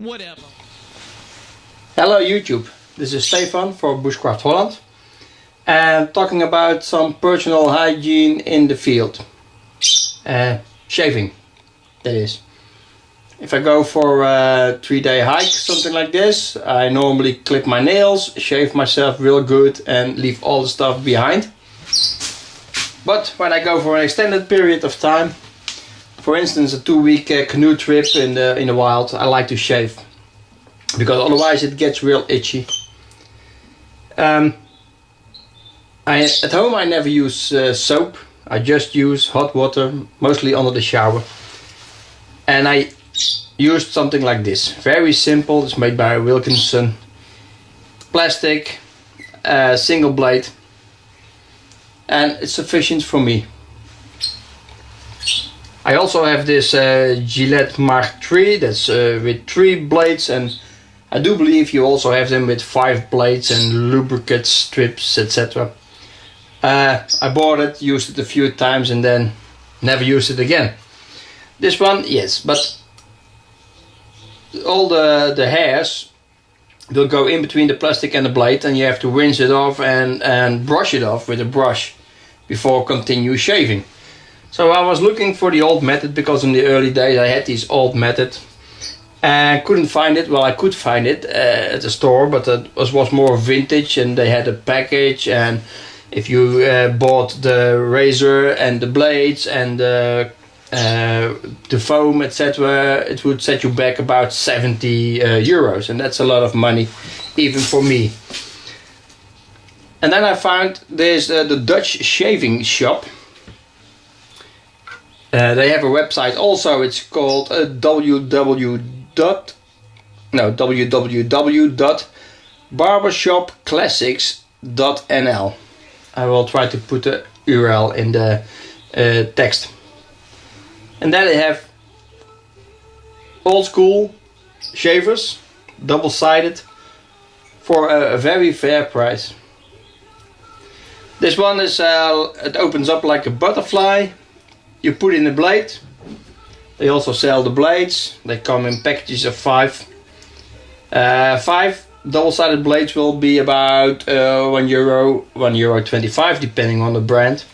Whatever. Hello YouTube, this is Stefan for Bushcraft Holland and talking about some personal hygiene in the field. Shaving, that is. If I go for a 3-day hike, something like this, I normally clip my nails, shave myself real good and leave all the stuff behind. But when I go for an extended period of time, for instance a 2-week canoe trip in the wild, I like to shave. Because otherwise it gets real itchy. At home I never use soap. I just use hot water, mostly under the shower. And I used something like this. Very simple, it's made by Wilkinson. Plastic, single blade. And it's sufficient for me. I also have this Gillette Mark III, that's with 3 blades, and I do believe you also have them with 5 blades and lubricant strips, etc. I bought it, used it a few times and then never used it again. This one, yes, but all the hairs will go in between the plastic and the blade and you have to rinse it off and brush it off with a brush before continue shaving. So I was looking for the old method because in the early days I had this old method. And couldn't find it. Well, I could find it at the store, but it was more vintage and they had a package, and if you bought the razor and the blades and the foam, etc., it would set you back about 70 euros, and that's a lot of money even for me. And then I found there's the Dutch shaving shop. They have a website also. It's called www.barbershopclassics.nl. I will try to put the URL in the text. And then they have old school shavers, double-sided, for a very fair price. This one is it opens up like a butterfly. You put in the blade. They also sell the blades. They come in packages of 5. 5 double-sided blades will be about €1, €1.25 depending on the brand.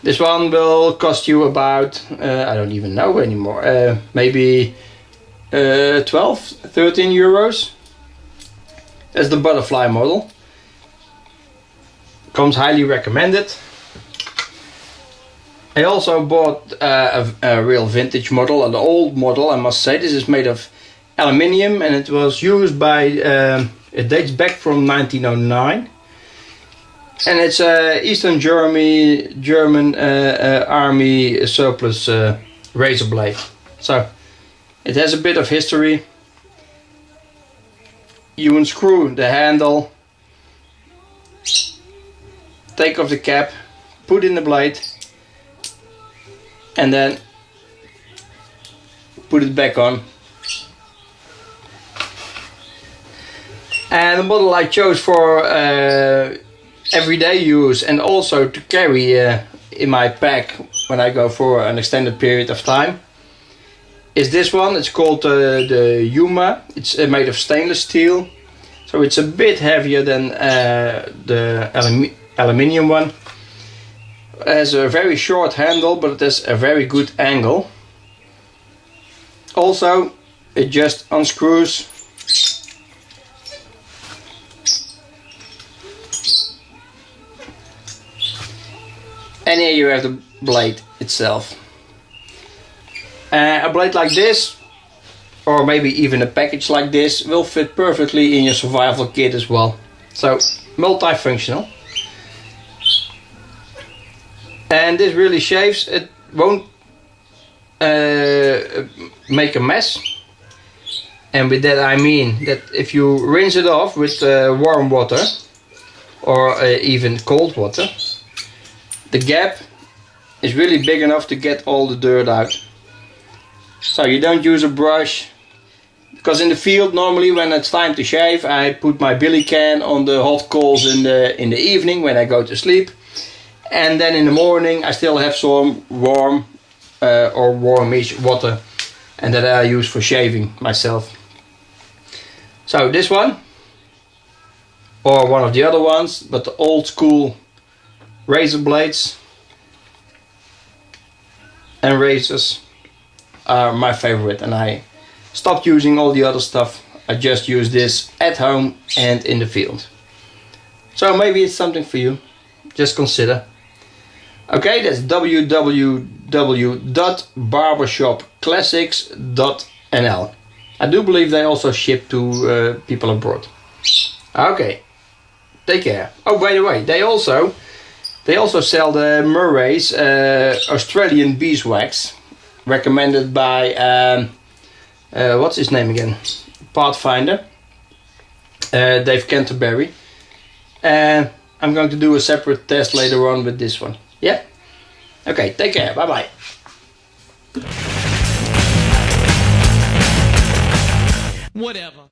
This one will cost you about, I don't even know anymore, maybe 12, 13 euros. That's the butterfly model. Comes highly recommended. I also bought a real vintage model, an old model I must say. This is made of aluminium and it was used by, it dates back from 1909. And it's Eastern German army surplus razor blade. So it has a bit of history. You unscrew the handle, take off the cap, put in the blade, and then put it back on. And the model I chose for everyday use and also to carry in my pack when I go for an extended period of time is this one. It's called the Yuma. It's made of stainless steel, so it's a bit heavier than the aluminium one. It has a very short handle, but it has a very good angle. Also, it just unscrews and here you have the blade itself. A blade like this, or maybe even a package like this, will fit perfectly in your survival kit as well. So, multifunctional. And this really shaves. It won't make a mess. And with that I mean that if you rinse it off with warm water or even cold water, the gap is really big enough to get all the dirt out. So you don't use a brush, because in the field normally when it's time to shave I put my billy can on the hot coals in the evening when I go to sleep. And then in the morning I still have some warm or warmish water, and that I use for shaving myself. So this one, or one of the other ones, but the old school razor blades and razors are my favorite, and I stopped using all the other stuff. I just use this at home and in the field. So maybe it's something for you. Just consider. Okay, that's www.barbershopclassics.nl. I do believe they also ship to people abroad. Okay, take care. Oh, by the way, they also sell the Murray's Australian beeswax, recommended by what's his name again? Pathfinder, Dave Canterbury. I'm going to do a separate test later on with this one. Yeah? Okay, take care. Bye bye. Whatever.